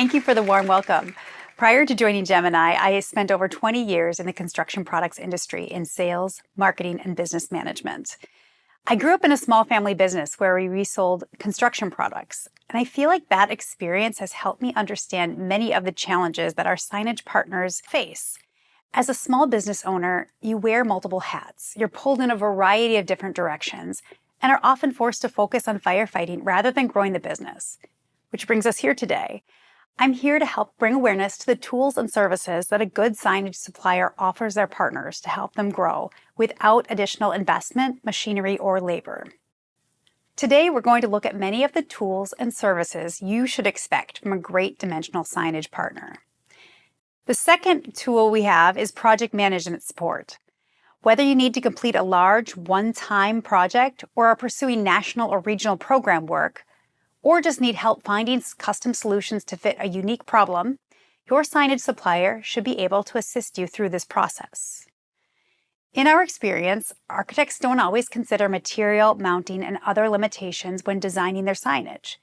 Thank you for the warm welcome. Prior to joining Gemini, I spent over 20 years in the construction products industry in sales, marketing, and business management. I grew up in a small family business where we resold construction products, and I feel like that experience has helped me understand many of the challenges that our signage partners face. As a small business owner, you wear multiple hats. You're pulled in a variety of different directions and are often forced to focus on firefighting rather than growing the business. Which brings us here today. I'm here to help bring awareness to the tools and services that a good signage supplier offers their partners to help them grow without additional investment, machinery, or labor. Today, we're going to look at many of the tools and services you should expect from a great dimensional signage partner. The second tool we have is project management support. Whether you need to complete a large, one-time project or are pursuing national or regional program work, or just need help finding custom solutions to fit a unique problem, your signage supplier should be able to assist you through this process. In our experience, architects don't always consider material, mounting, and other limitations when designing their signage.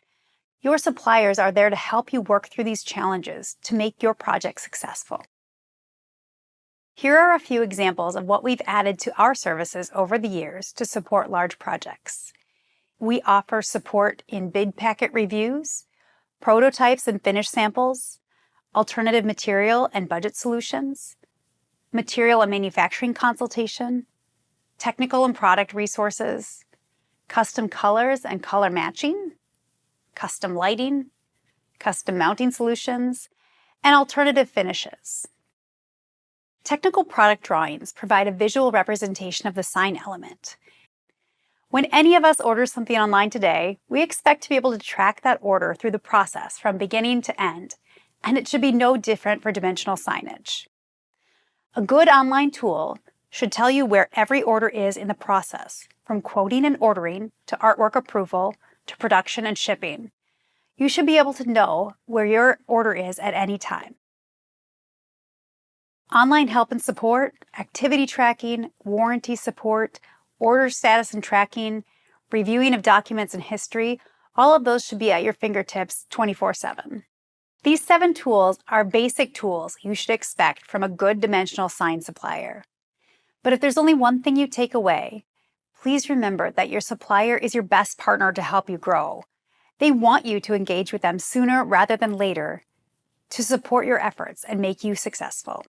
Your suppliers are there to help you work through these challenges to make your project successful. Here are a few examples of what we've added to our services over the years to support large projects. We offer support in bid packet reviews, prototypes and finish samples, alternative material and budget solutions, material and manufacturing consultation, technical and product resources, custom colors and color matching, custom lighting, custom mounting solutions, and alternative finishes. Technical product drawings provide a visual representation of the sign element. When any of us orders something online today, we expect to be able to track that order through the process from beginning to end, and it should be no different for dimensional signage. A good online tool should tell you where every order is in the process, from quoting and ordering to artwork approval to production and shipping. You should be able to know where your order is at any time. Online help and support, activity tracking, warranty support, order status and tracking, reviewing of documents and history, all of those should be at your fingertips 24/7. These 7 tools are basic tools you should expect from a good dimensional sign supplier. But if there's only one thing you take away, please remember that your supplier is your best partner to help you grow. They want you to engage with them sooner rather than later to support your efforts and make you successful.